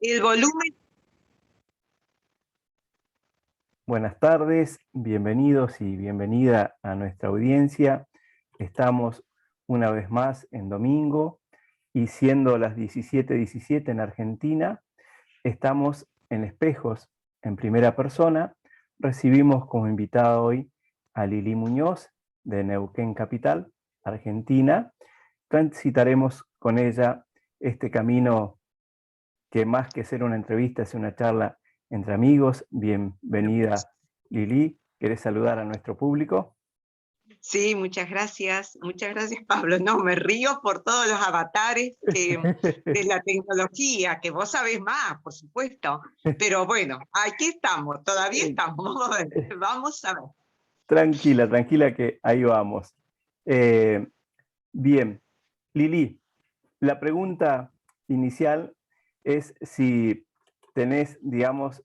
El volumen. Buenas tardes, bienvenidos y bienvenida a nuestra audiencia. Estamos una vez más en domingo y siendo las 17:17 en Argentina, estamos en Espejos en primera persona. Recibimos como invitada hoy a Lili Muñoz de Neuquén Capital, Argentina. Transitaremos con ella este camino que más que ser una entrevista es una charla entre amigos. Bienvenida, Lili. ¿Querés saludar a nuestro público? Sí, muchas gracias. Muchas gracias, Pablo. No, me río por todos los avatares de la tecnología, que vos sabés más, por supuesto. Pero bueno, aquí estamos, todavía estamos. Vamos a ver. Vamos a ver. Tranquila, tranquila que ahí vamos. Bien, Lili, la pregunta inicial es si tenés, digamos,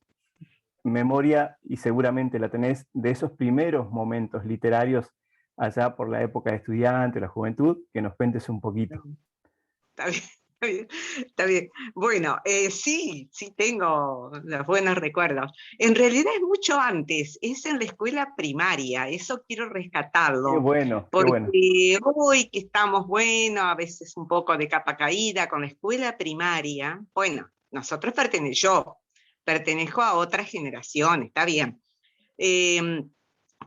memoria, y seguramente la tenés, de esos primeros momentos literarios allá por la época de estudiante, la juventud, que nos cuentes un poquito. Está bien, está bien, está bien. Bueno, sí, sí tengo los buenos recuerdos. En realidad es mucho antes, es en la escuela primaria, eso quiero Qué rescatarlo, bueno, qué bueno. porque hoy que estamos, bueno, a veces un poco de capa caída con la escuela primaria, bueno, yo pertenezco a otra generación, está bien.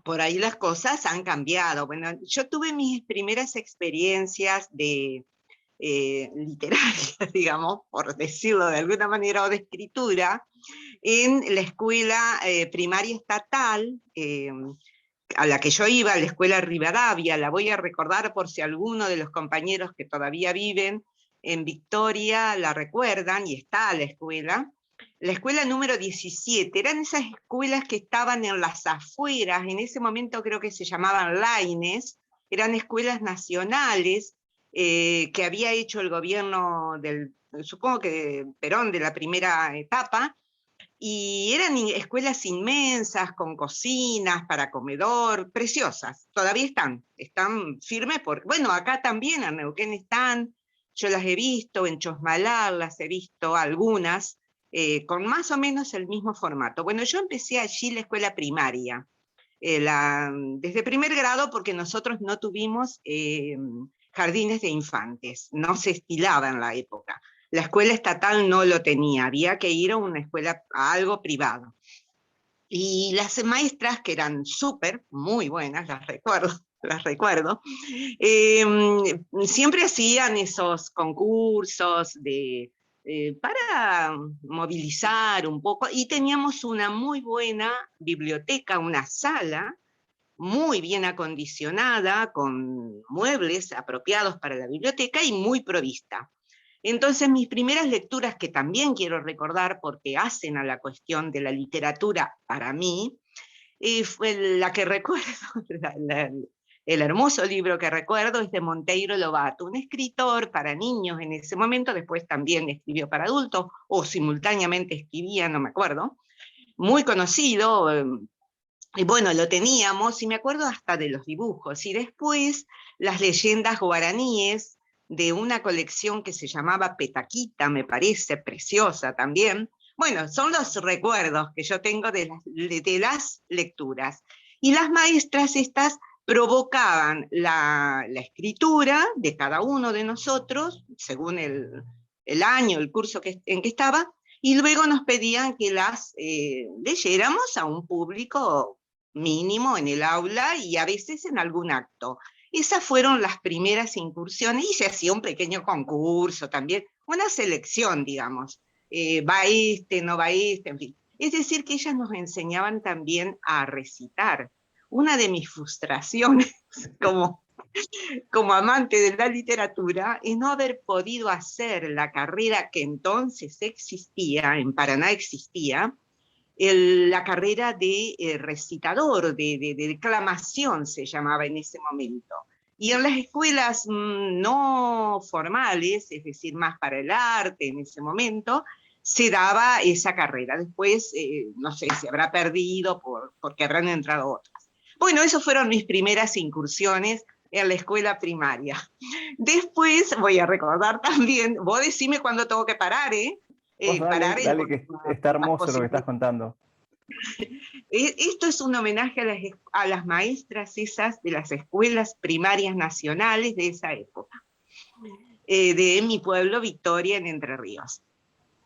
Por ahí las cosas han cambiado. Bueno, yo tuve mis primeras experiencias de literarias, digamos, por decirlo de alguna manera, o de escritura, en la escuela primaria estatal, a la que yo iba, a la escuela Rivadavia. La voy a recordar por si alguno de los compañeros que todavía viven en Victoria la recuerdan, y está la escuela número 17, eran esas escuelas que estaban en las afueras, en ese momento creo que se llamaban Laines, eran escuelas nacionales que había hecho el gobierno supongo que de Perón, de la primera etapa, y eran escuelas inmensas, con cocinas para comedor, preciosas, todavía están firmes, bueno, acá también, en Neuquén están, yo las he visto, en Chosmalal las he visto, algunas, con más o menos el mismo formato. Bueno, yo empecé allí la escuela primaria, desde primer grado, porque nosotros no tuvimos jardines de infantes, no se estilaba en la época. La escuela estatal no lo tenía, había que ir a una escuela, a algo privado. Y las maestras, que eran muy buenas, las recuerdo, siempre hacían esos concursos para movilizar un poco, y teníamos una muy buena biblioteca, una sala muy bien acondicionada, con muebles apropiados para la biblioteca y muy provista. Entonces, mis primeras lecturas, que también quiero recordar porque hacen a la cuestión de la literatura para mí, fue la que recuerdo, el hermoso libro que recuerdo es de Monteiro Lobato, un escritor para niños en ese momento, después también escribió para adultos, o simultáneamente escribía, no me acuerdo, muy conocido, y bueno, lo teníamos, y me acuerdo hasta de los dibujos, y después las leyendas guaraníes, de una colección que se llamaba Petaquita, me parece, preciosa también. Bueno, son los recuerdos que yo tengo de las lecturas. Y las maestras estas provocaban la escritura de cada uno de nosotros, según el año, el curso en que estaba, y luego nos pedían que las leyéramos a un público mínimo en el aula y a veces en algún acto. Esas fueron las primeras incursiones, y se hacía un pequeño concurso también, una selección, digamos, va este, no va este, en fin. Es decir, que ellas nos enseñaban también a recitar. Una de mis frustraciones como amante de la literatura es no haber podido hacer la carrera que entonces existía, en Paraná existía, la carrera de recitador, de declamación se llamaba en ese momento. Y en las escuelas no formales, es decir, más para el arte en ese momento, se daba esa carrera. Después, no sé, se habrá perdido porque habrán entrado otras. Bueno, esas fueron mis primeras incursiones en la escuela primaria. Después voy a recordar también, vos decime cuándo tengo que parar, ¿eh? Vos parar dale, en dale, que está las hermoso lo que estás posibilidades. contando. Esto es un homenaje a las maestras esas de las escuelas primarias nacionales de esa época, de mi pueblo Victoria, en Entre Ríos.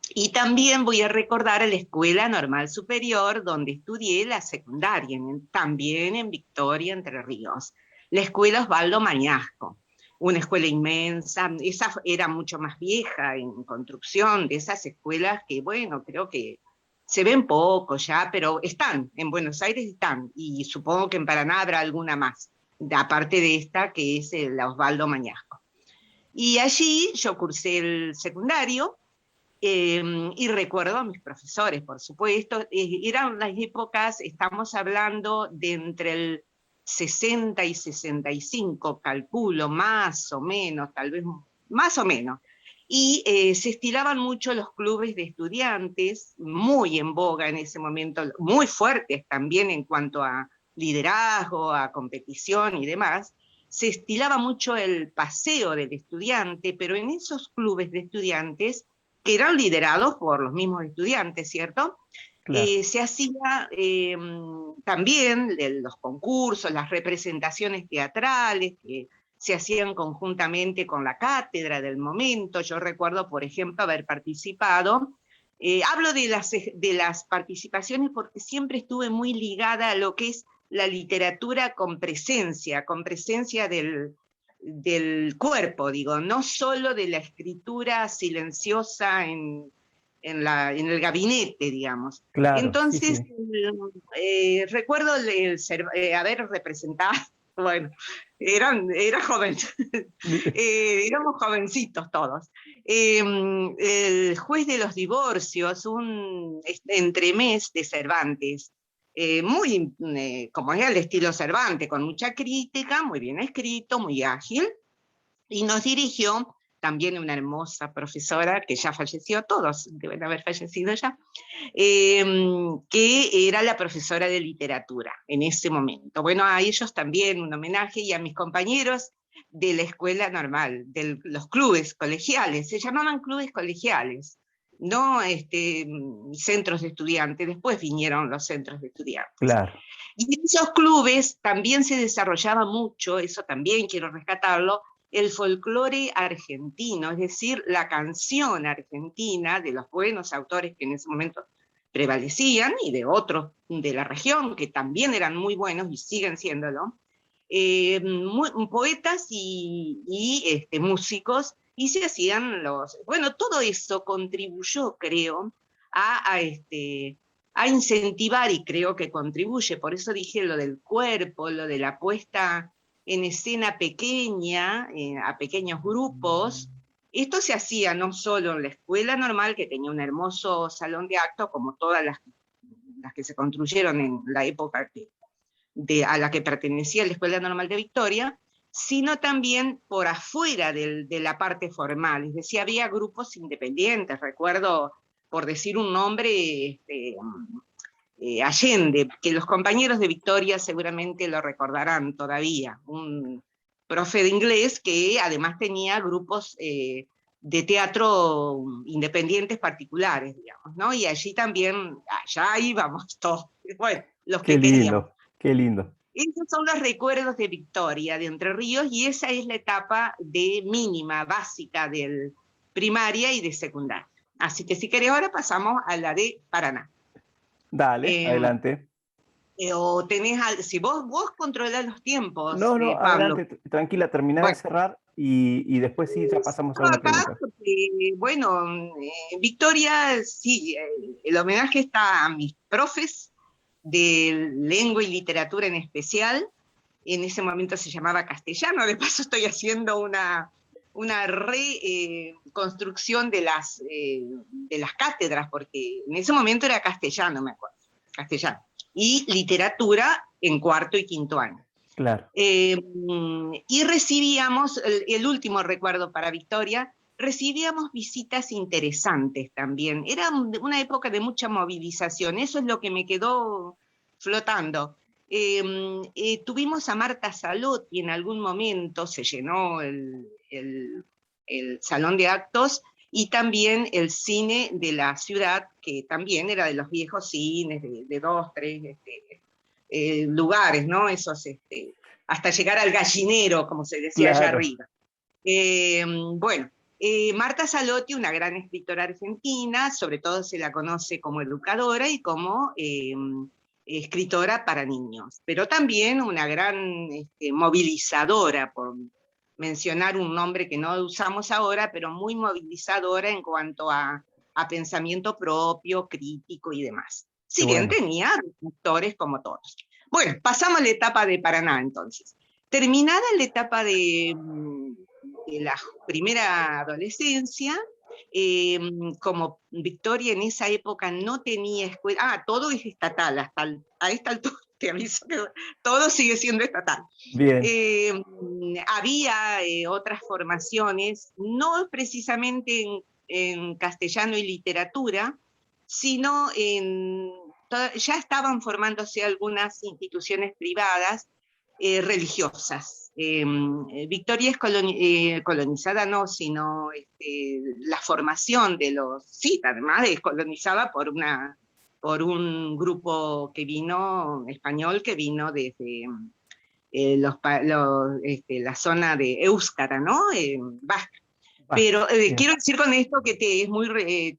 Y también voy a recordar a la Escuela Normal Superior, donde estudié la secundaria, también en Victoria, Entre Ríos. La Escuela Osvaldo Mañasco, una escuela inmensa, esa era mucho más vieja en construcción, de esas escuelas que, bueno, creo que se ven poco ya, pero están, en Buenos Aires están, y supongo que en Paraná habrá alguna más, aparte de esta que es la Osvaldo Mañasco. Y allí yo cursé el secundario, y recuerdo a mis profesores, por supuesto, eran las épocas, estamos hablando de entre el 60 y 65, calculo, más o menos, tal vez más o menos. Y se estilaban mucho los clubes de estudiantes, muy en boga en ese momento, muy fuertes también en cuanto a liderazgo, a competición y demás. Se estilaba mucho el paseo del estudiante, pero en esos clubes de estudiantes que eran liderados por los mismos estudiantes, ¿cierto? Claro. Se hacía también los concursos, las representaciones teatrales que se hacían conjuntamente con la cátedra del momento. Yo recuerdo, por ejemplo, haber participado. Hablo de las participaciones porque siempre estuve muy ligada a lo que es la literatura con presencia del cuerpo, digo, no solo de la escritura silenciosa en el gabinete, digamos. Claro, sí, Entonces, sí. recuerdo haber representado, bueno, era joven, éramos jovencitos todos. El juez de los divorcios, un entremés de Cervantes, muy como era el estilo Cervantes, con mucha crítica, muy bien escrito, muy ágil, y nos dirigió también una hermosa profesora que ya falleció, todos deben haber fallecido ya, que era la profesora de literatura en ese momento. Bueno, a ellos también un homenaje, y a mis compañeros de la escuela normal, de los clubes colegiales, se llamaban clubes colegiales, no centros de estudiantes, después vinieron los centros de estudiantes. Claro. Y en esos clubes también se desarrollaba mucho, eso también quiero rescatarlo, el folclore argentino, es decir, la canción argentina de los buenos autores que en ese momento prevalecían, y de otros de la región que también eran muy buenos y siguen siéndolo, poetas y músicos, y se hacían bueno, todo eso contribuyó, creo, a incentivar, y creo que contribuye, por eso dije lo del cuerpo, lo de la puesta en escena pequeña, a pequeños grupos. Esto se hacía no solo en la escuela normal, que tenía un hermoso salón de actos, como todas las que se construyeron en la época a la que pertenecía la Escuela Normal de Victoria, sino también por afuera de la parte formal, es decir, había grupos independientes. Recuerdo, por decir un nombre, Allende, que los compañeros de Victoria seguramente lo recordarán todavía, un profe de inglés que además tenía grupos de teatro independientes particulares, digamos, ¿no? Y allí también, allá íbamos todos, bueno, los Qué que queríamos. lindo, qué lindo. Esos son los recuerdos de Victoria, de Entre Ríos, y esa es la etapa de mínima, básica del primaria y de secundaria. Así que si querés ahora pasamos a la de Paraná. Dale, Eh, adelante. o tenés, si vos controlás los tiempos, No, no, Pablo. adelante, tranquila, terminá de Bueno, cerrar y después sí, ya pasamos a estaba una acá pregunta. porque, bueno, Victoria, sí, el homenaje está a mis profes de lengua y literatura en especial. En ese momento se llamaba castellano, de paso estoy haciendo una reconstrucción de las cátedras, porque en ese momento era castellano, me acuerdo, castellano, y literatura en cuarto y quinto año. Claro. Y recibíamos, el último recuerdo para Victoria, recibíamos visitas interesantes también. Era una época de mucha movilización, eso es lo que me quedó flotando. Tuvimos a Marta Salotti en algún momento, se llenó el salón de actos, y también el cine de la ciudad, que también era de los viejos cines, de dos, tres lugares, ¿no? Esos, hasta llegar al gallinero, como se decía allá Claro, arriba. Bueno, Marta Salotti, una gran escritora argentina, sobre todo se la conoce como educadora y como escritora para niños, pero también una gran movilizadora, por mencionar un nombre que no usamos ahora, pero muy movilizadora en cuanto a pensamiento propio, crítico y demás. qué Si bien bueno. tenía lectores como todos. Bueno, pasamos a la etapa de Paraná entonces. Terminada la etapa de la primera adolescencia, como Victoria en esa época no tenía escuela, todo es estatal, a esta altura te aviso que todo sigue siendo estatal. Bien, Había otras formaciones, no precisamente en castellano y literatura, sino ya estaban formándose algunas instituciones privadas religiosas. Victoria es colonizada, no, sino la formación de los, sí, además es colonizada por un grupo que vino, español, que vino desde la zona de Éuskara, ¿no? Vasca. basta. Pero Bien, quiero decir con esto que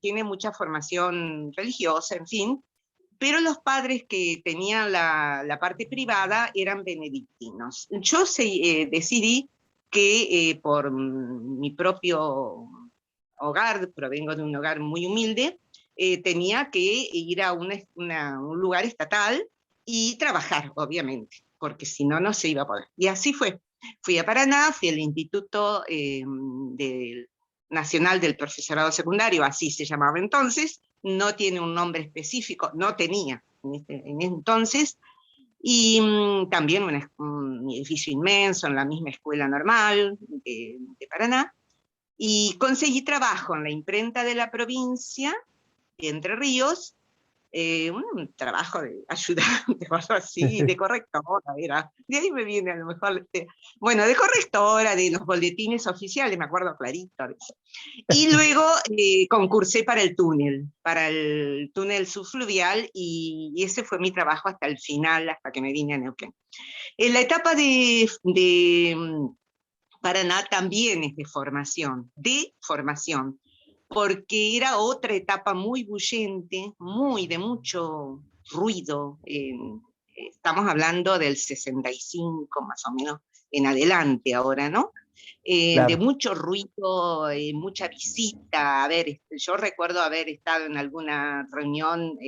tiene mucha formación religiosa, en fin, pero los padres que tenían la parte privada eran benedictinos. Yo decidí que por mi propio hogar, provengo de un hogar muy humilde, tenía que ir a un lugar estatal y trabajar, obviamente, porque si no, no se iba a poder. Y así fue. Fui a Paraná, fui al Instituto Nacional del Profesorado Secundario, así se llamaba entonces, no tiene un nombre específico, no tenía en entonces, y también un edificio inmenso en la misma escuela normal de Paraná, y conseguí trabajo en la imprenta de la provincia de Entre Ríos, un trabajo de ayudante o algo así, de correctora era. De ahí me viene a lo mejor, bueno, de correctora de los boletines oficiales, me acuerdo clarito de eso. Y luego concursé para el túnel subfluvial, y ese fue mi trabajo hasta el final, hasta que me vine a Neuquén. En la etapa de Paraná también es de formación, porque era otra etapa muy bullente, muy de mucho ruido. Estamos hablando del 65 más o menos en adelante ahora, ¿no? De claro, mucho ruido, mucha visita. A ver, yo recuerdo haber estado en alguna reunión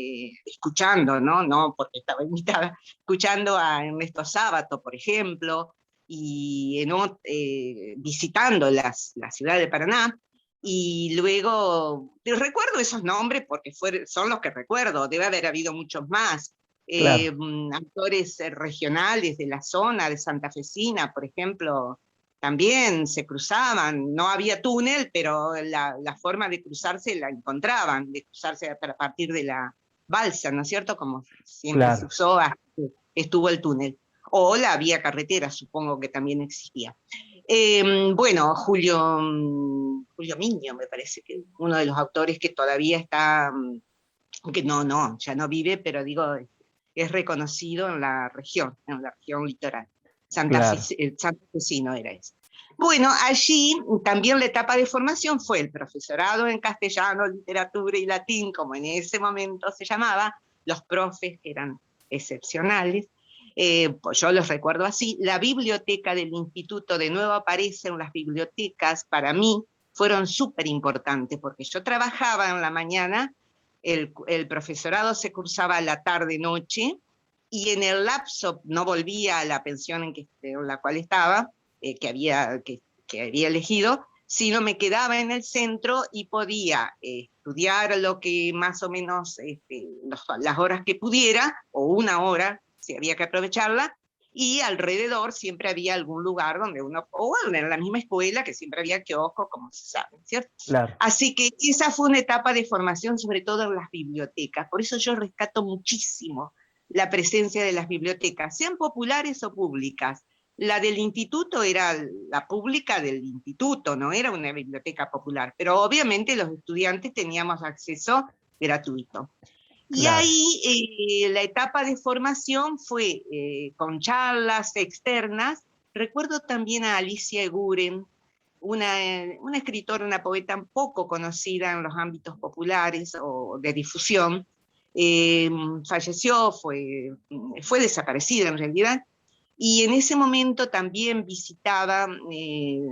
escuchando, ¿no? No porque estaba invitada, escuchando a Ernesto Sábato, por ejemplo, y visitando la ciudad de Paraná. Y luego, recuerdo esos nombres porque son los que recuerdo, debe haber habido muchos más. claro, Actores regionales de la zona, de santafesina, por ejemplo, también se cruzaban, no había túnel, pero la forma de cruzarse la encontraban, de cruzarse a partir de la balsa, ¿no es cierto? Como siempre se claro. usó hasta que estuvo el túnel. O la vía carretera, supongo que también existía. Bueno, Julio Miño, me parece que uno de los autores que todavía está, que no, ya no vive, pero digo, es reconocido en la región litoral. Claro, Santafesino era ese. Bueno, allí también la etapa de formación fue el profesorado en castellano, literatura y latín, como en ese momento se llamaba, los profes que eran excepcionales, pues yo los recuerdo así. La biblioteca del instituto de nuevo aparece en las bibliotecas, para mí fueron súper importantes, porque yo trabajaba en la mañana, el profesorado se cursaba a la tarde-noche, y en el lapso no volvía a la pensión en la cual estaba, que había elegido, sino me quedaba en el centro y podía estudiar lo que más o menos, las horas que pudiera, o una hora, si había que aprovecharla, y alrededor siempre había algún lugar donde o bueno, en la misma escuela, que siempre había kioscos, como se sabe, ¿cierto? claro. Así que esa fue una etapa de formación, sobre todo en las bibliotecas. Por eso yo rescato muchísimo la presencia de las bibliotecas, sean populares o públicas, La del instituto era la pública del instituto, no era una biblioteca popular, pero obviamente los estudiantes teníamos acceso gratuito. Y Claro. ahí la etapa de formación fue con charlas externas. Recuerdo también a Alicia Eguren, una escritora, una poeta poco conocida en los ámbitos populares o de difusión. Falleció, fue desaparecida en realidad, y en ese momento también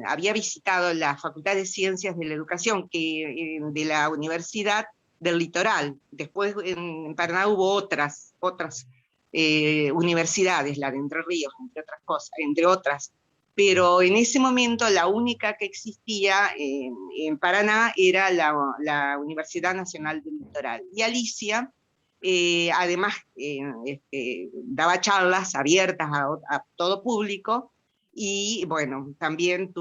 había visitado la Facultad de Ciencias de la Educación de la Universidad del Litoral. Después en Paraná hubo otras universidades, la de Entre Ríos, entre otras cosas, entre otras. Pero en ese momento la única que existía en Paraná era la Universidad Nacional del Litoral. Y Alicia, además, daba charlas abiertas a todo público, y bueno, también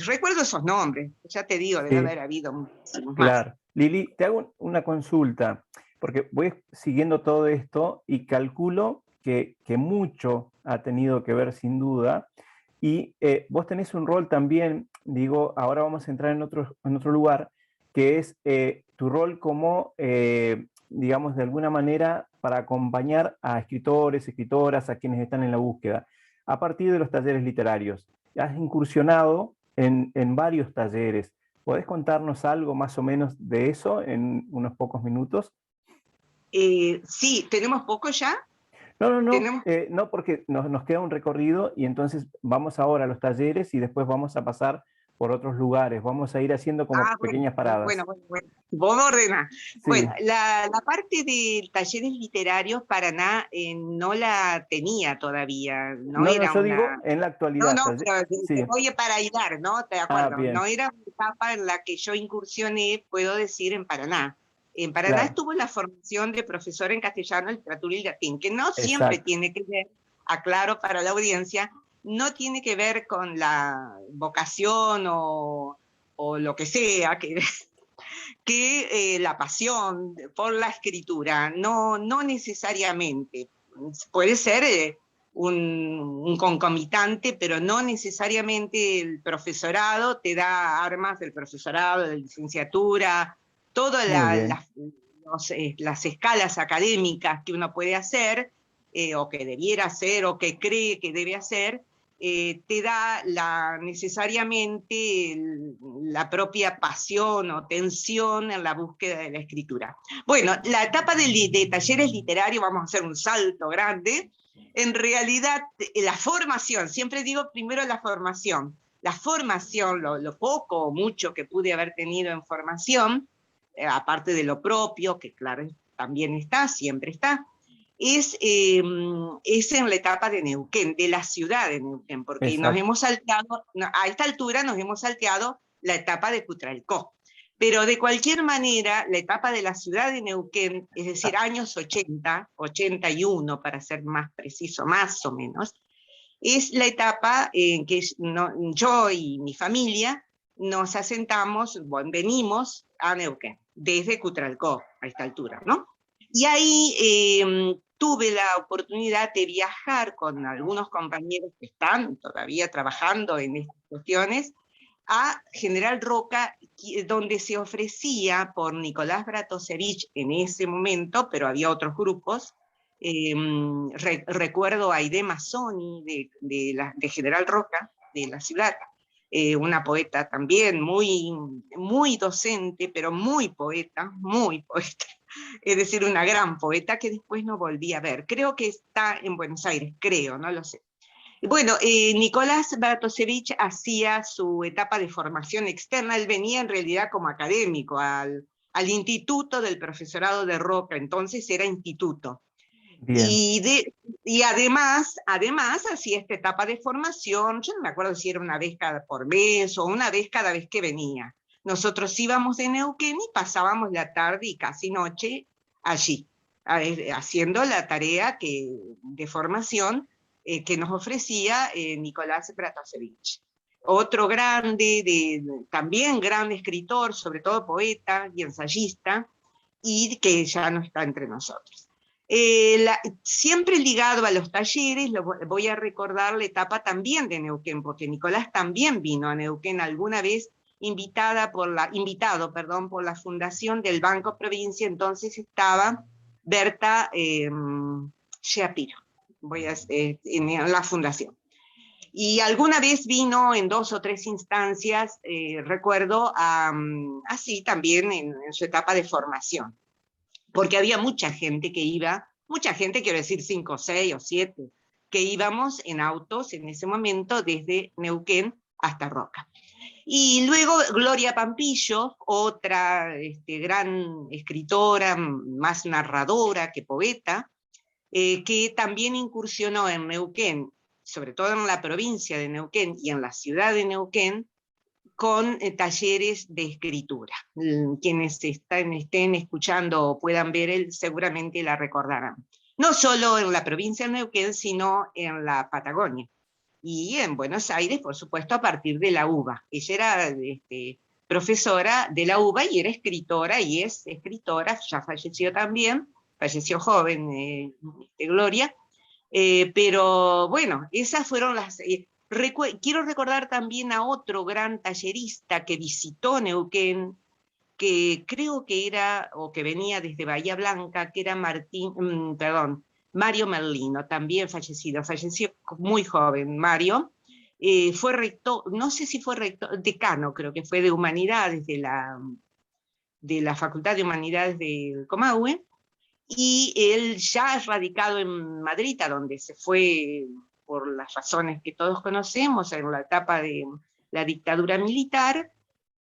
recuerdo esos nombres, ya te digo, debe haber habido muchísimos más. Claro. Lili, te hago una consulta, porque voy siguiendo todo esto y calculo que mucho ha tenido que ver sin duda, y vos tenés un rol también, digo, ahora vamos a entrar en otro lugar, que es tu rol como, digamos, de alguna manera para acompañar a escritores, escritoras, a quienes están en la búsqueda, a partir de los talleres literarios. Has incursionado en varios talleres. ¿Podés contarnos algo más o menos de eso en unos pocos minutos? Sí, ¿tenemos poco ya? No, ¿Tenemos? no, porque nos queda un recorrido y entonces vamos ahora a los talleres y después vamos a pasar por otros lugares. Vamos a ir haciendo como pequeñas paradas. Bueno. Vos ordenás. Sí. Bueno, la parte de talleres literarios, Paraná no la tenía todavía, no No, era yo una... digo en la No, actualidad. no, pero te Sí. voy para hilar, ¿no? De Ah, acuerdo. bien. No era una etapa en la que yo incursioné, puedo decir, en Paraná. En Paraná Claro, estuvo la formación de profesor en castellano, literatura y latín, que no siempre exacto. tiene que ver, aclaro para la audiencia, no tiene que ver con la vocación o lo que sea, que la pasión por la escritura, no necesariamente. Puede ser un concomitante, pero no necesariamente el profesorado te da armas del profesorado, de licenciatura, todas Muy bien. las escalas académicas que uno puede hacer, o que debiera hacer, o que cree que debe hacer, te da necesariamente la propia pasión o tensión en la búsqueda de la escritura. Bueno, la etapa de talleres literarios, vamos a hacer un salto grande. En realidad, la formación, siempre digo primero la formación, lo poco o mucho que pude haber tenido en formación, aparte de lo propio, que claro, también está, siempre está, es en la etapa de Neuquén, de la ciudad de Neuquén, porque nos Exacto. hemos salteado, a esta altura nos hemos salteado la etapa de Cutralcó. Pero de cualquier manera, la etapa de la ciudad de Neuquén, es decir, años 80, 81 para ser más preciso, más o menos, es la etapa en que yo y mi familia nos asentamos, venimos a Neuquén, desde Cutralcó a esta altura, ¿no? Y ahí tuve la oportunidad de viajar con algunos compañeros que están todavía trabajando en estas cuestiones a General Roca, donde se ofrecía por Nicolás Bratosevich en ese momento, pero había otros grupos. Recuerdo a Aide Mazzoni de General Roca, de la ciudad, una poeta también muy docente, pero muy poeta, es decir, una gran poeta que después no volví a ver. Creo que está en Buenos Aires, creo, no lo sé. Bueno, Nicolás Bartosevich hacía su etapa de formación externa, él venía en realidad como académico al instituto del profesorado de Roca, entonces era instituto. Bien. Y además hacía esta etapa de formación, yo no me acuerdo si era una vez por mes o una vez cada vez que venía. Nosotros íbamos de Neuquén y pasábamos la tarde y casi noche allí, haciendo la tarea de formación que nos ofrecía Nicolás Bratasevich. Otro grande, también gran escritor, sobre todo poeta y ensayista, y que ya no está entre nosotros. Siempre ligado a los talleres, voy a recordar la etapa también de Neuquén, porque Nicolás también vino a Neuquén alguna vez, invitado, perdón, por la fundación del Banco Provincia. Entonces estaba Berta Shapiro, en la fundación. Y alguna vez vino en 2 o 3 instancias, recuerdo, así también en su etapa de formación, porque había mucha gente que iba, mucha gente, quiero decir 5, 6 o 7, que íbamos en autos en ese momento desde Neuquén hasta Roca. Y luego Gloria Pampillo, otra gran escritora, más narradora que poeta, que también incursionó en Neuquén, sobre todo en la provincia de Neuquén y en la ciudad de Neuquén, con talleres de escritura. Quienes estén escuchando o puedan ver él, seguramente la recordarán. No solo en la provincia de Neuquén, sino en la Patagonia. Y en Buenos Aires, por supuesto, a partir de la UBA. Ella era profesora de la UBA y era escritora, y es escritora, ya falleció también, falleció joven, Gloria, pero bueno, esas fueron las... quiero recordar también a otro gran tallerista que visitó Neuquén, que creo que era, o que venía desde Bahía Blanca, que era Mario Merlino, también falleció muy joven, Mario. Fue rector, no sé si fue rector, decano, creo que fue de Humanidades, de la Facultad de Humanidades del Comahue, y él ya es radicado en Madrid, a donde se fue por las razones que todos conocemos, en la etapa de la dictadura militar,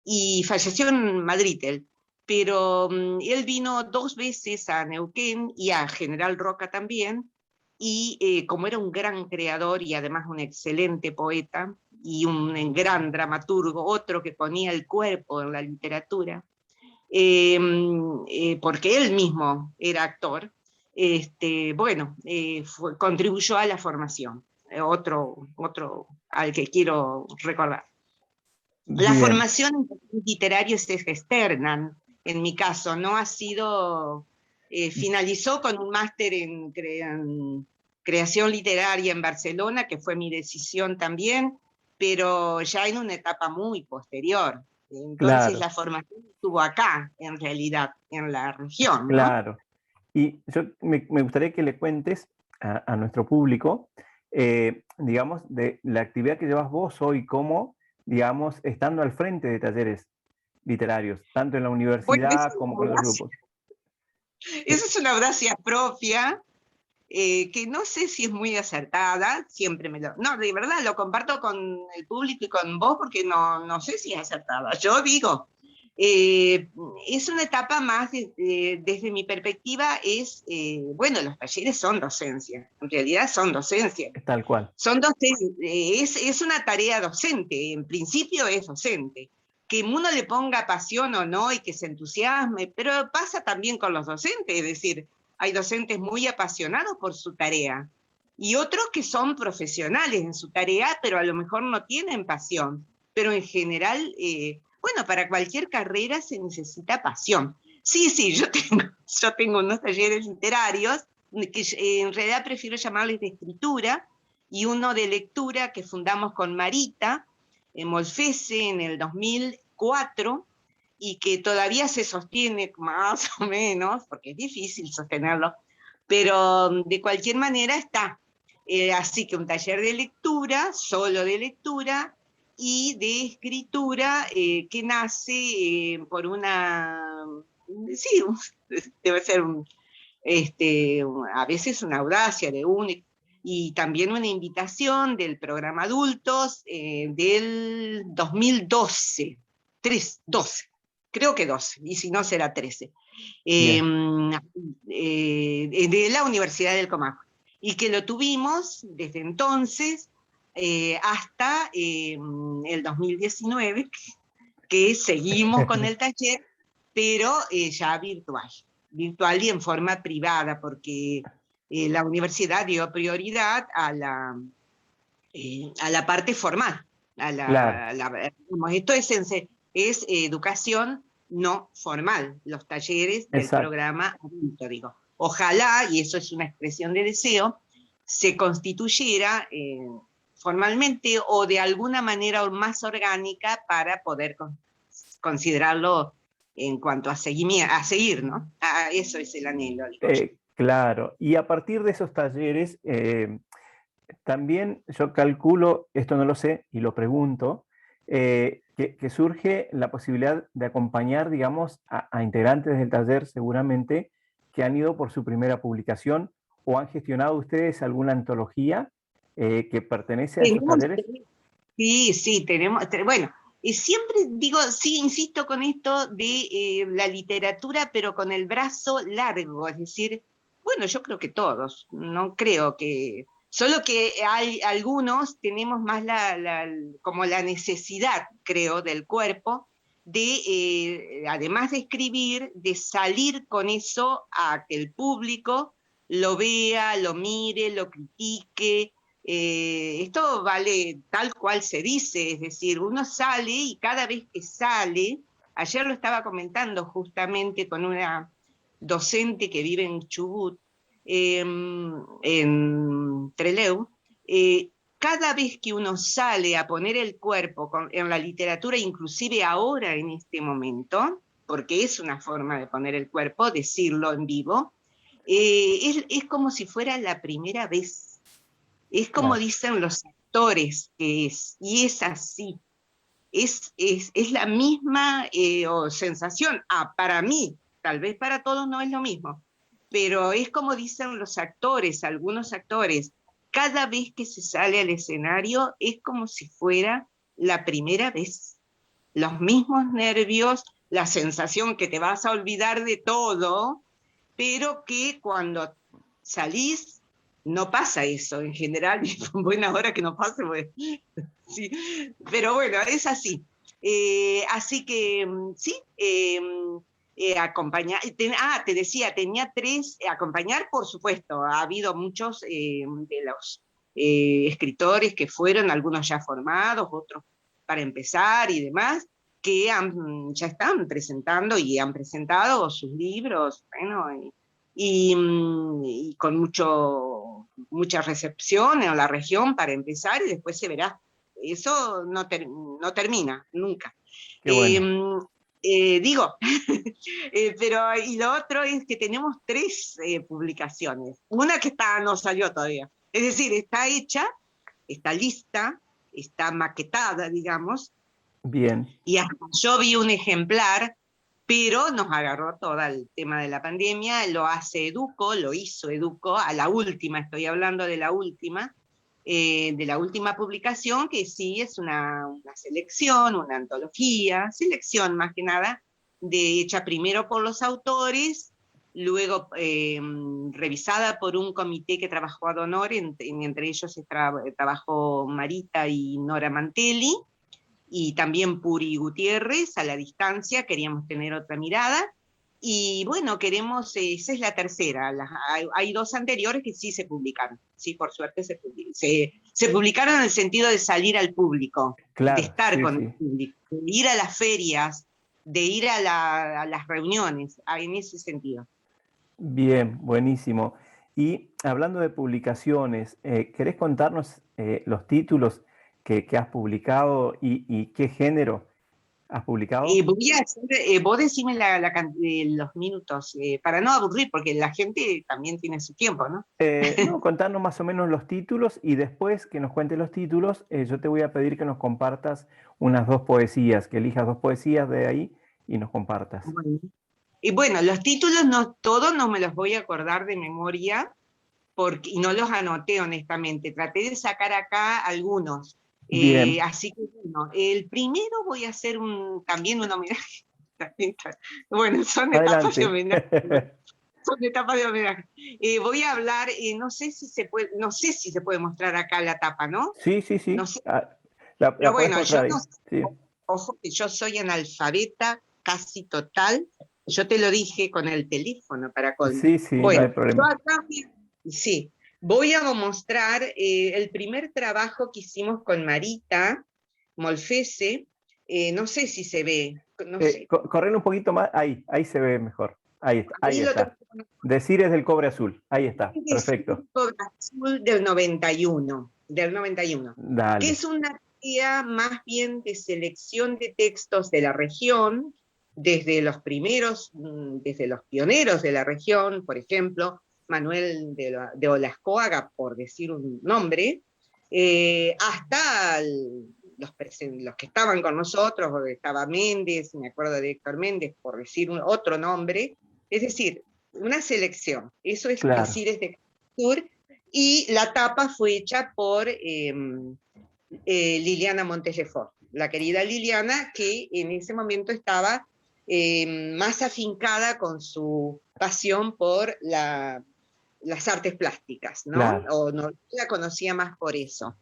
y falleció en Madrid él. Pero él vino 2 veces a Neuquén y a General Roca también, y como era un gran creador y además un excelente poeta, y un gran dramaturgo, otro que ponía el cuerpo en la literatura, porque él mismo era actor, bueno, contribuyó a la formación, otro al que quiero recordar. La Bien, formación en literarios es externa, en mi caso, no ha sido, finalizó con un máster en creación literaria en Barcelona, que fue mi decisión también, pero ya en una etapa muy posterior. Entonces claro, la formación estuvo acá, en realidad, en la región, ¿no? claro. Y yo me gustaría que le cuentes a nuestro público, digamos, de la actividad que llevas vos hoy como, digamos, estando al frente de talleres literarios, tanto en la Bueno, universidad como con los grupos. esa es una audacia propia, que no sé si es muy acertada, siempre no, de verdad, lo comparto con el público y con vos porque no sé si es acertada. Yo digo, es una etapa más, desde mi perspectiva, bueno, los talleres son docencia, en realidad son docencia. Tal cual. Son docentes, es una tarea docente, en principio es docente. Que uno le ponga pasión o no y que se entusiasme, pero pasa también con los docentes, es decir, hay docentes muy apasionados por su tarea y otros que son profesionales en su tarea, pero a lo mejor no tienen pasión. Pero en general, bueno, para cualquier carrera se necesita pasión. Sí, yo tengo unos talleres literarios que en realidad prefiero llamarles de escritura, y uno de lectura que fundamos con Marita Molfese en el 2004, y que todavía se sostiene más o menos, porque es difícil sostenerlo, pero de cualquier manera está. Así que un taller de lectura, solo de lectura, y de escritura, que nace por una... Sí, debe ser a veces una audacia de y también una invitación del programa Adultos, del 2012, 12, creo que 12, y si no será 13, de la Universidad del Comahue, y que lo tuvimos desde entonces hasta el 2019, que seguimos con el taller, pero ya virtual y en forma privada, porque la universidad dio prioridad a la parte formal. Claro, Esto es educación no formal, los talleres del exacto. programa adulto, digo. ojalá, y eso es una expresión de deseo, se constituyera formalmente o de alguna manera más orgánica para poder considerarlo en cuanto a seguir, ¿no? Eso es el anhelo. Claro, y a partir de esos talleres, también yo calculo, esto no lo sé y lo pregunto, que surge la posibilidad de acompañar, digamos, a integrantes del taller seguramente que han ido por su primera publicación o han gestionado ustedes alguna antología que pertenece a esos talleres. Sí, sí, bueno, siempre digo, sí, insisto con esto de la literatura, pero con el brazo largo, es decir, bueno, yo creo que todos, no creo que, solo que hay algunos tenemos más como la necesidad, creo, del cuerpo de, además de escribir, de salir con eso a que el público lo vea, lo mire, lo critique. Esto vale tal cual se dice, es decir, uno sale y cada vez que sale, ayer lo estaba comentando justamente con una docente que vive en Chubut, en Trelew, cada vez que uno sale a poner el cuerpo en la literatura, inclusive ahora en este momento, porque es una forma de poner el cuerpo, decirlo en vivo, es como si fuera la primera vez. Es como Claro. dicen los actores que es, y es así. Es la misma sensación. Para mí, tal vez para todos no es lo mismo, pero es como dicen los actores, algunos actores, cada vez que se sale al escenario es como si fuera la primera vez. Los mismos nervios, la sensación que te vas a olvidar de todo, pero que cuando salís no pasa eso en general, y con buena hora que no pase, pues, sí. Pero bueno, es así. Así que sí, acompañar. Te decía, tenía 3, acompañar, por supuesto, ha habido muchos de los escritores que fueron, algunos ya formados, otros para empezar y demás, que ya están presentando y han presentado sus libros, bueno, y con mucha recepción en la región para empezar y después se verá. Eso no termina nunca. Qué bueno. Digo, pero y lo otro es que tenemos 3 publicaciones. Una que no salió todavía. Es decir, está hecha, está lista, está maquetada, digamos, Bien. y hasta yo vi un ejemplar, pero nos agarró todo el tema de la pandemia, lo hizo Educo, a la última, estoy hablando de la última publicación, que sí es una selección, una antología, selección más que nada, hecha primero por los autores, luego revisada por un comité que trabajó ad honor, entre ellos trabajó Marita y Nora Mantelli, y también Puri Gutiérrez, a la distancia, queríamos tener otra mirada, y bueno, esa es la tercera, hay 2 anteriores que sí se publicaron, sí, por suerte se publicaron en el sentido de salir al público, de Claro, estar sí, con el sí. público, de ir a las ferias, de ir a las reuniones, en ese sentido. Bien, buenísimo. Y hablando de publicaciones, ¿querés contarnos los títulos que has publicado y qué género has publicado? Vos decime los minutos, para no aburrir, porque la gente también tiene su tiempo, ¿no? No, contarnos más o menos los títulos y después que nos cuentes los títulos, yo te voy a pedir que nos compartas unas 2 poesías, que elijas 2 poesías de ahí y nos compartas. Bueno. Y bueno, los títulos todos no me los voy a acordar de memoria, y no los anoté honestamente, traté de sacar acá algunos. Bien, Así que bueno, el primero voy a hacer también un homenaje. Bueno, son etapas de adelante. homenaje. Son etapas de homenaje. Voy a hablar, no sé si se puede mostrar acá la tapa, ¿no? Sí, sí, No sí. sé, pero La puedes bueno, yo mostrar no ahí. sé, Sí, ojo que yo soy analfabeta casi total. Yo te lo dije con el teléfono para colmo. sí, sí, no hay Bueno, yo problema. acá sí, voy a mostrar el primer trabajo que hicimos con Marita Molfese. No sé si se ve, no sé. Correrle un poquito más, ahí se ve mejor. Ahí está, ahí Ahí lo está. tengo. Decires del cobre azul. Ahí está, perfecto. Azul del 91, que Dale, es una guía más bien de selección de textos de la región, desde los primeros, desde los pioneros de la región, por ejemplo, Manuel de Olascoaga, por decir un nombre, hasta los que estaban con nosotros, estaba Méndez, me acuerdo de Héctor Méndez, por decir otro nombre, es decir, una selección. Eso es claro. Decires de Sur, y la tapa fue hecha por Liliana Montellefort, la querida Liliana, que en ese momento estaba más afincada con su pasión por las artes plásticas, ¿no? Claro. O no la conocía más por eso.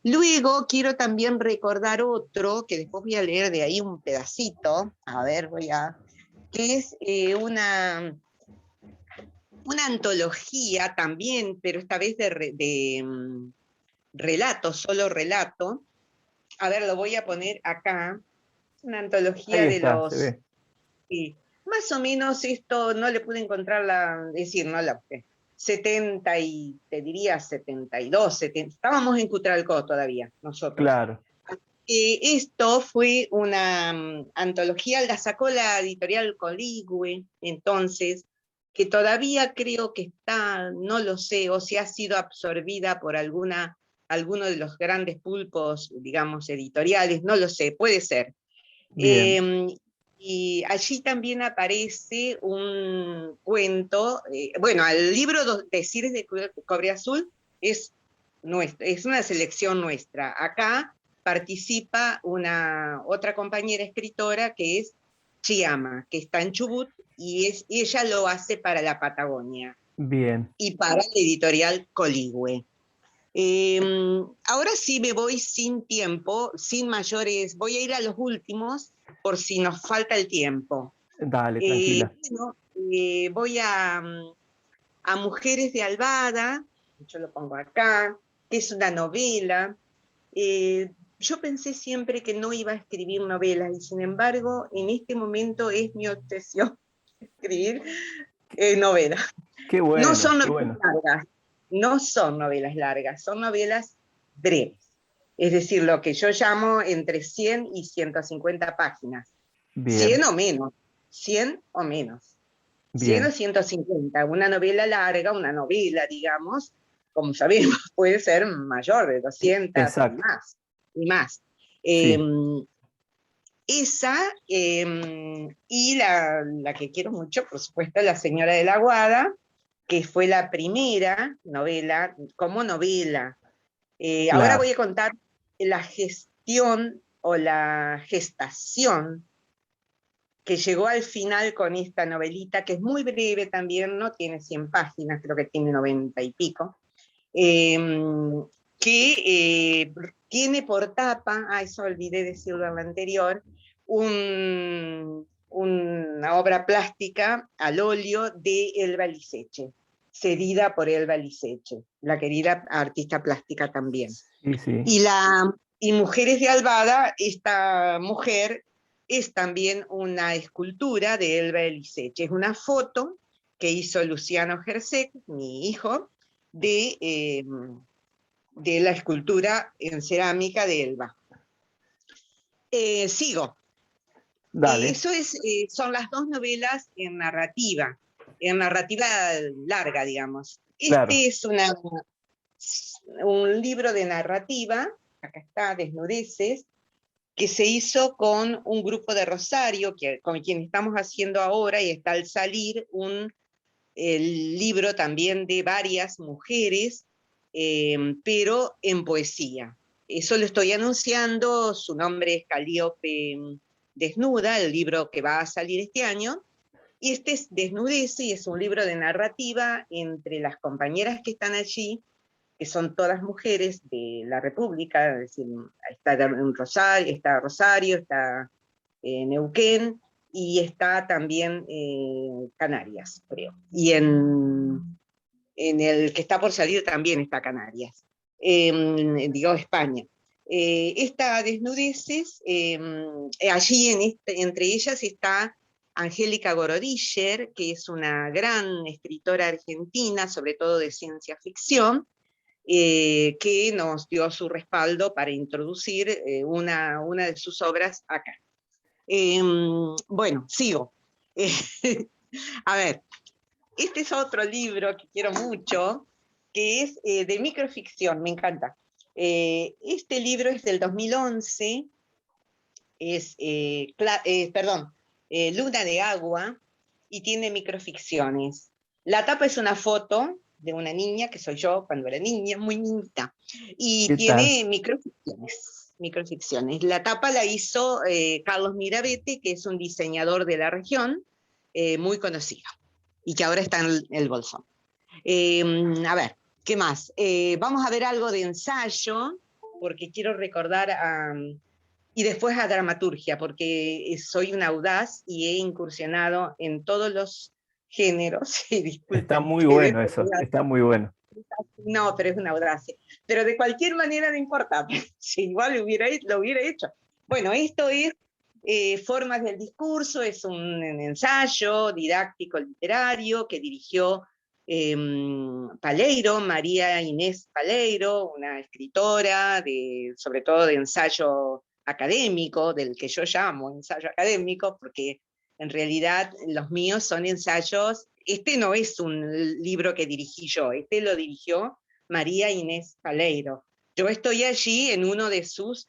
Luego quiero también recordar otro, que después voy a leer de ahí un pedacito, a ver, que es una antología también, pero esta vez de relato, solo relato. A ver, lo voy a poner acá. Una antología Ahí de está, se los... ve. Sí, más o menos esto no le pude encontrar decir, no la 70 y te diría 72, 70, estábamos en Cutralcó todavía, nosotros. Claro. Esto fue una antología, la sacó la editorial Coligüe, entonces, que todavía creo que está, no lo sé, o si ha sido absorbida por alguno de los grandes pulpos, digamos, editoriales, no lo sé, puede ser. Y allí también aparece un cuento, bueno, el libro Decires de Cobre Azul es una selección nuestra. Acá participa otra compañera escritora que es Chiama, que está en Chubut, y ella lo hace para la Patagonia. Bien. Y para la editorial Coligüe. Ahora sí me voy sin tiempo, sin mayores, voy a ir a los últimos por si nos falta el tiempo. Dale, tranquila. Bueno, voy a Mujeres de Albada, yo lo pongo acá, que es una novela. Yo pensé siempre que no iba a escribir novelas y sin embargo en este momento es mi obsesión escribir novelas. Qué bueno, No son qué novelas bueno. largas, no son novelas largas, son novelas breves. Es decir, lo que yo llamo entre 100 y 150 páginas. Bien. 100 o menos, 100 o menos. 100 Bien. o 150. Una novela larga, una novela, digamos, como sabemos, puede ser mayor de 200 Exacto. y más. Sí. Esa, y la que quiero mucho, por supuesto, La Señora de la Guada, que fue la primera novela, como novela. Ahora Claro. voy a contar la gestión o la gestación que llegó al final con esta novelita, que es muy breve también, no tiene 100 páginas, creo que tiene 90 y pico, que tiene por tapa, eso olvidé decirlo en la anterior, una obra plástica al óleo de Elba Liceche, cedida por Elba Liceche, la querida artista plástica también. Sí, sí. Y Mujeres de Albada, esta mujer es también una escultura de Elba Liceche, es una foto que hizo Luciano Gersek, mi hijo, de la escultura en cerámica de Elba. Sigo. Dale. Eso son las dos novelas en narrativa larga, digamos. Claro. Este es un libro de narrativa, acá está, Desnudeces, que se hizo con un grupo de Rosario, con quien estamos haciendo ahora, y está al salir el libro también de varias mujeres, pero en poesía. Eso lo estoy anunciando, su nombre es Calíope Desnuda, el libro que va a salir este año, y este es Desnudece, y es un libro de narrativa entre las compañeras que están allí, que son todas mujeres de la República, es decir, está Rosario, está Neuquén, y está también Canarias, creo. Y en el que está por salir también está Canarias, digo España. Esta Desnudeces, allí entre ellas está Angélica Gorodischer, que es una gran escritora argentina, sobre todo de ciencia ficción, que nos dio su respaldo para introducir una de sus obras acá. Bueno, sigo. A ver, este es otro libro que quiero mucho, que es de microficción, me encanta. Este libro es del 2011, es, Luna de Agua, y tiene microficciones. La tapa es una foto de una niña, que soy yo cuando era niña, muy niñita, y ¿Qué tal? tiene microficciones. La tapa la hizo Carlos Mirabete, que es un diseñador de la región, muy conocido, y que ahora está en el Bolsón. A ver, ¿qué más? Vamos a ver algo de ensayo, porque quiero recordar y después a dramaturgia, porque soy una audaz y he incursionado en todos los géneros. Y Está disculpen muy que de bueno eso, está muy bueno. no, pero es una audacia. Pero de cualquier manera no importa, si igual lo hubiera hecho. Bueno, esto es Formas del Discurso, es un ensayo didáctico literario que dirigió Paleiro, María Inés Paleiro, una escritora, sobre todo de ensayo académico, del que yo llamo ensayo académico, porque en realidad los míos son ensayos. Este no es un libro que dirigí yo, este lo dirigió María Inés Paleiro. Yo estoy allí en uno de sus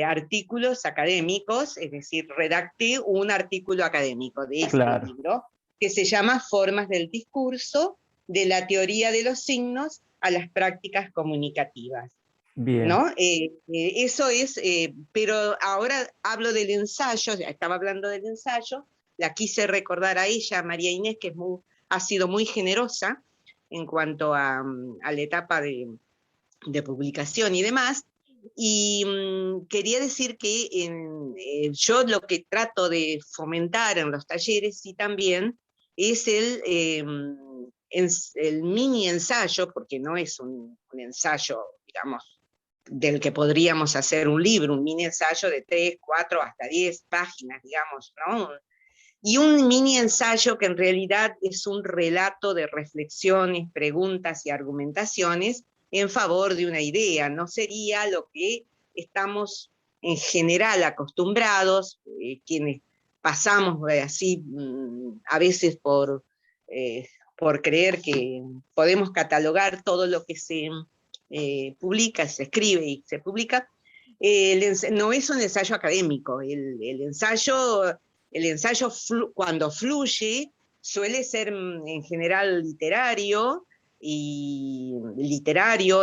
artículos académicos, es decir, redacté un artículo académico de este Claro, libro, que se llama Formas del Discurso, de la teoría de los signos a las prácticas comunicativas. bien. ¿No? Eso es, pero ahora hablo del ensayo, ya estaba hablando del ensayo, la quise recordar a ella, María Inés, que ha sido muy generosa en cuanto a la etapa de publicación y demás, y quería decir que yo lo que trato de fomentar en los talleres y también es el mini ensayo, porque no es un ensayo, digamos, del que podríamos hacer un libro, un mini ensayo de 3, 4, hasta 10 páginas, digamos, ¿no? Y un mini ensayo que en realidad es un relato de reflexiones, preguntas y argumentaciones en favor de una idea. No sería lo que estamos en general acostumbrados, quienes pasamos así a veces por creer que podemos catalogar todo lo que se publica, se escribe y se publica. No es un ensayo académico, el ensayo cuando fluye suele ser en general literario,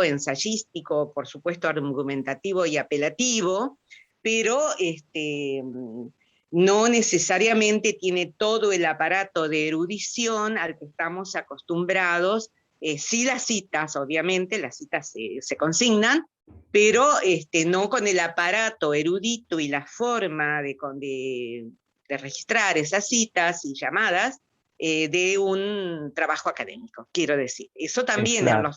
ensayístico, por supuesto argumentativo y apelativo, pero no necesariamente tiene todo el aparato de erudición al que estamos acostumbrados. Sí, las citas, obviamente, las citas se consignan, pero no con el aparato erudito y la forma de registrar esas citas y llamadas de un trabajo académico, quiero decir. Eso también Claro.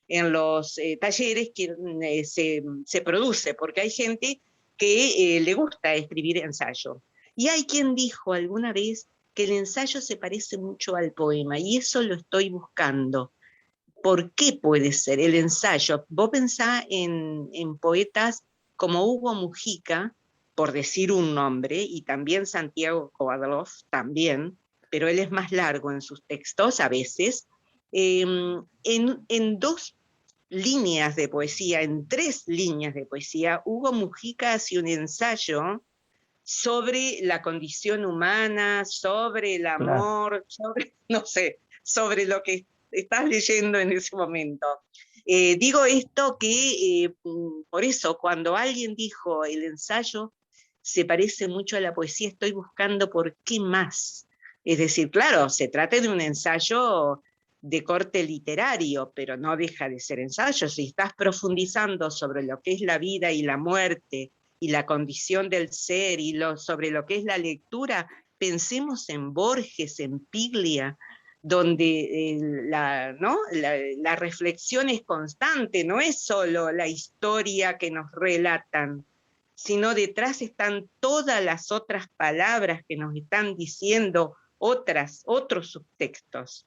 en los talleres que, se produce, porque hay gente que le gusta escribir ensayo. Y hay quien dijo alguna vez que el ensayo se parece mucho al poema, y eso lo estoy buscando. ¿Por qué puede ser el ensayo? Vos pensás en poetas como Hugo Mujica, por decir un nombre, y también Santiago Kovadlov, también, pero él es más largo en sus textos a veces, en 2 líneas de poesía, en 3 líneas de poesía, Hugo Mujica hace un ensayo sobre la condición humana, sobre el Claro, amor, sobre, no sé, sobre lo que estás leyendo en ese momento. Digo esto que, por eso, cuando alguien dijo el ensayo se parece mucho a la poesía, estoy buscando por qué más. Es decir, claro, se trata de un ensayo de corte literario, pero no deja de ser ensayo. Si estás profundizando sobre lo que es la vida y la muerte y la condición del ser y sobre lo que es la lectura, pensemos en Borges, en Piglia, donde la reflexión es constante, no es solo la historia que nos relatan, sino detrás están todas las otras palabras que nos están diciendo otros subtextos.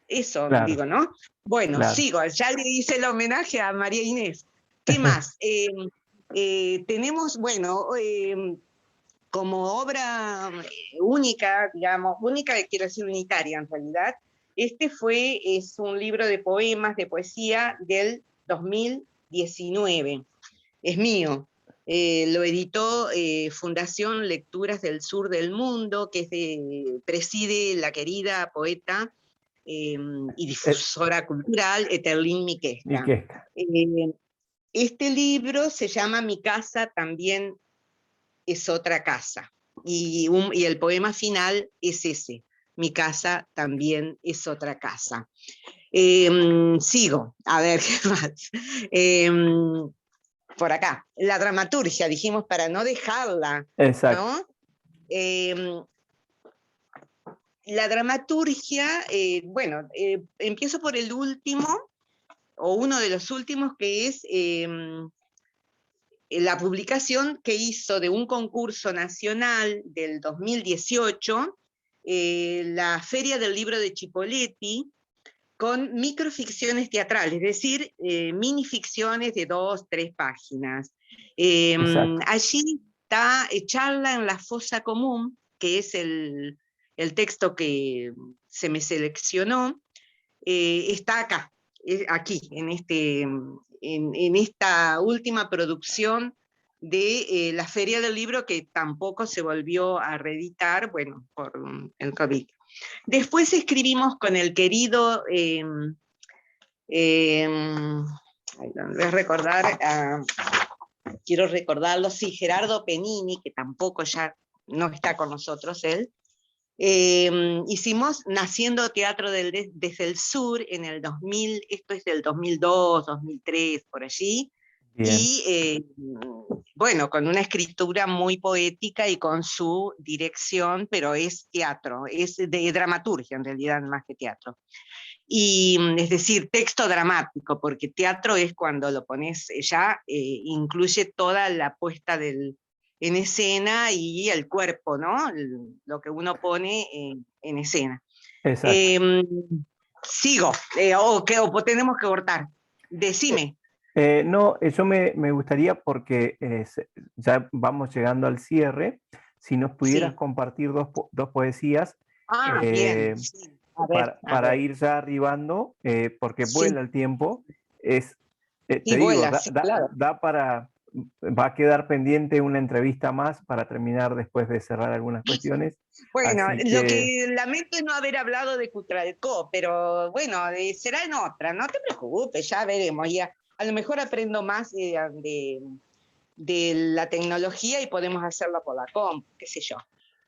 Eso Claro, digo, ¿no? Bueno, claro. sigo, ya le hice el homenaje a María Inés. ¿Qué más? Tenemos, bueno, como obra única, digamos, única quiero decir unitaria en realidad, es un libro de poemas, de poesía del 2019. Es mío. Lo editó Fundación Lecturas del Sur del Mundo, que preside la querida poeta y difusora cultural Eterlín Miquesca. Miquesca. Este libro se llama Mi casa también es otra casa. Y el poema final es ese, Mi casa también es otra casa. Sigo, a ver qué más. Por acá, la dramaturgia, dijimos, para no dejarla, Exacto. ¿no? La dramaturgia, bueno, empiezo por el último, o uno de los últimos, que es la publicación que hizo de un concurso nacional del 2018, la Feria del Libro de Chipoleti, con microficciones teatrales, es decir, minificciones de 2, 3 páginas. Allí está Charla en la fosa común, que es el texto que se me seleccionó, está acá, aquí, en esta última producción de la Feria del Libro, que tampoco se volvió a reeditar, bueno, por el COVID. Después escribimos con el querido, voy a recordar, quiero recordarlo, sí, Gerardo Penini, que tampoco ya no está con nosotros él. Hicimos Naciendo Teatro desde el Sur en el 2000, esto es del 2002, 2003, por allí. Bien. Y bueno, con una escritura muy poética y con su dirección, pero es teatro, es de dramaturgia en realidad más que teatro. Y es decir, texto dramático, porque teatro es cuando lo pones ya, incluye toda la puesta en escena y el cuerpo, ¿no? Lo que uno pone en escena. Sigo, o tenemos que cortar. Decime. No, yo me gustaría, porque ya vamos llegando al cierre, si nos pudieras compartir dos poesías Bien. Sí. para ir ya arribando, porque vuela el tiempo. Te digo, vuela, claro. Va a quedar pendiente una entrevista más para terminar después de cerrar algunas cuestiones. Bueno, lo que lamento es no haber hablado de Cutralcó, pero bueno, será en otra, no te preocupes, ya veremos. Ya, a lo mejor aprendo más de la tecnología y podemos hacerlo por la comp, qué sé yo.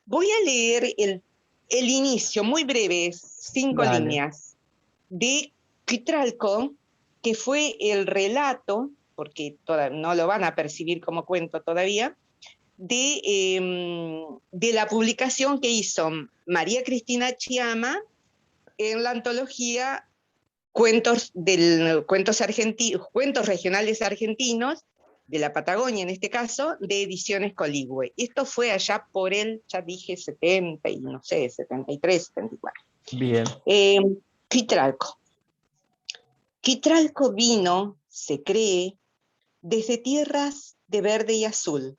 Voy a leer el inicio, muy breve, 5 líneas, de Cutralcó, que fue el relato, porque no lo van a percibir como cuento todavía, de la publicación que hizo María Cristina Chiama en la antología Cuentos Regionales Argentinos, de la Patagonia en este caso, de Ediciones Coligüe. Esto fue allá por ya dije, 70 y no sé, 73, 74. Bien. Quitralco. Quitralco vino, se cree, desde tierras de verde y azul,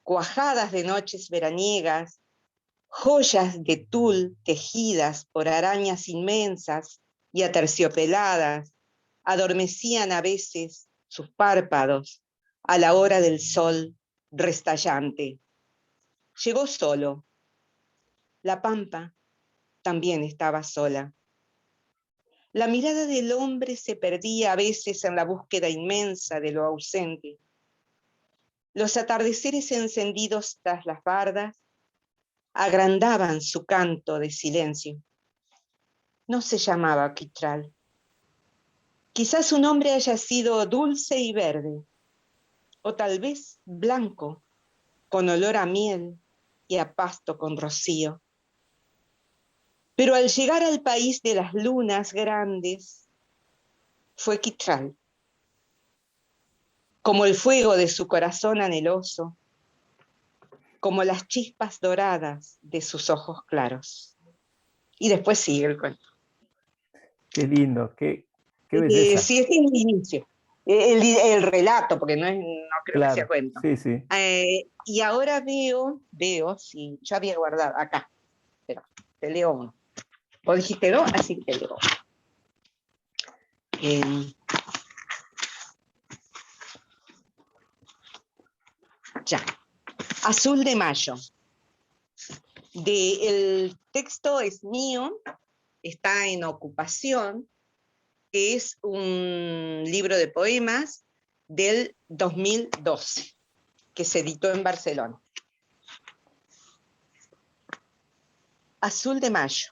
cuajadas de noches veraniegas, joyas de tul tejidas por arañas inmensas y aterciopeladas, adormecían a veces sus párpados a la hora del sol restallante. Llegó solo. La pampa también estaba sola. La mirada del hombre se perdía a veces en la búsqueda inmensa de lo ausente. Los atardeceres encendidos tras las bardas agrandaban su canto de silencio. No se llamaba Quitral. Quizás su nombre haya sido Dulce y Verde, o tal vez Blanco, con olor a miel y a pasto con rocío. Pero al llegar al país de las lunas grandes, fue Quitral. como el fuego de su corazón anheloso, como las chispas doradas de sus ojos claros. Y después sigue el cuento. Qué lindo, qué belleza. Sí, este es el inicio. El relato, porque no creo que sea Claro, cuento. sí, sí. Y ahora veo, sí, yo había guardado acá, pero te leo uno. Vos dijiste dos, así que te leo uno. Ya. Azul de Mayo. El texto es mío, está en Ocupación, que es un libro de poemas del 2012, que se editó en Barcelona. Azul de Mayo.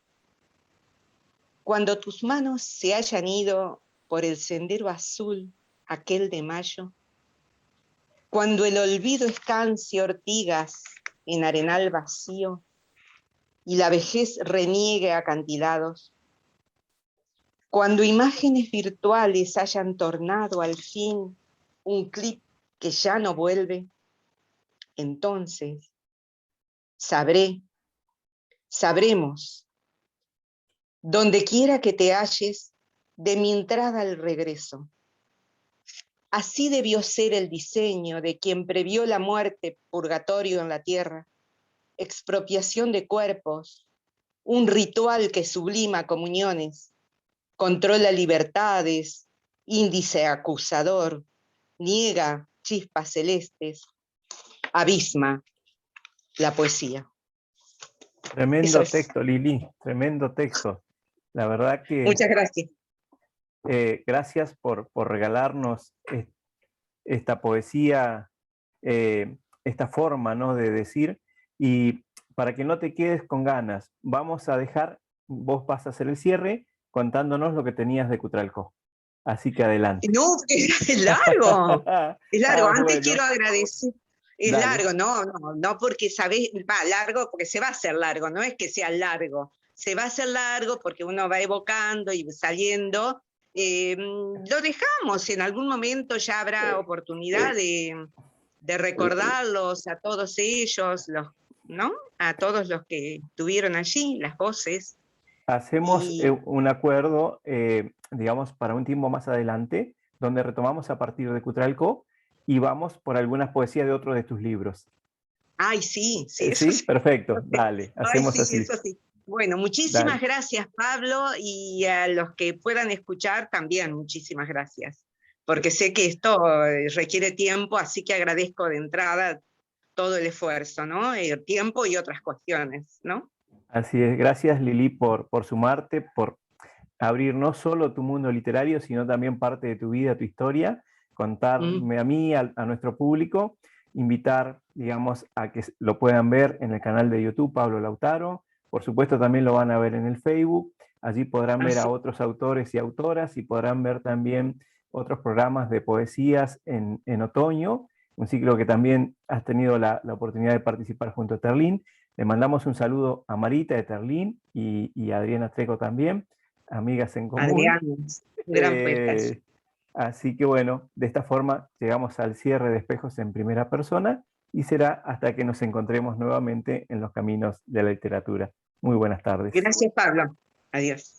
Cuando tus manos se hayan ido por el sendero azul, aquel de mayo, cuando el olvido escancie ortigas en arenal vacío y la vejez reniegue acantilados, cuando imágenes virtuales hayan tornado al fin un clip que ya no vuelve, entonces sabremos, donde quiera que te halles, de mi entrada al regreso. Así debió ser el diseño de quien previó la muerte, purgatorio en la tierra, expropiación de cuerpos, un ritual que sublima comuniones, controla libertades, índice acusador, niega chispas celestes, abisma la poesía. Tremendo texto, Lili, tremendo texto. La verdad que... Muchas gracias. Gracias por regalarnos esta poesía, esta forma, ¿no?, de decir. Y para que no te quedes con ganas, vos vas a hacer el cierre contándonos lo que tenías de Cutralcó. Así que adelante. No, es largo. Es largo. Antes bueno. quiero agradecer. Es Dale. largo, no porque sabés, largo porque se va a hacer largo, no es que sea largo. Se va a hacer largo porque uno va evocando y saliendo. Lo dejamos, en algún momento ya habrá oportunidad de recordarlos a todos ellos, ¿no? A todos los que estuvieron allí, las voces. Hacemos un acuerdo, digamos, para un tiempo más adelante, donde retomamos a partir de Cutralcó y vamos por algunas poesías de otros de tus libros. Ay, sí, ¿Sí? sí. Perfecto, dale, hacemos sí, así. Eso sí. Bueno, muchísimas gracias, Pablo, y a los que puedan escuchar también muchísimas gracias, porque sé que esto requiere tiempo, así que agradezco de entrada todo el esfuerzo, ¿no? El tiempo y otras cuestiones, ¿no? Así es, gracias Lili por sumarte, por abrir no solo tu mundo literario, sino también parte de tu vida, tu historia, contarme a mí, a nuestro público, invitar, digamos, a que lo puedan ver en el canal de YouTube, Pablo Lautaro. Por supuesto, también lo van a ver en el Facebook. Allí podrán ver a otros autores y autoras y podrán ver también otros programas de poesías en otoño, un ciclo que también has tenido la oportunidad de participar junto a Terlín. Le mandamos un saludo a Marita de Terlín y a Adriana Treco también, amigas en común. Adriana, gran poeta. Así que bueno, de esta forma llegamos al cierre de Espejos en Primera Persona y será hasta que nos encontremos nuevamente en los caminos de la literatura. Muy buenas tardes. Gracias, Pablo. Adiós.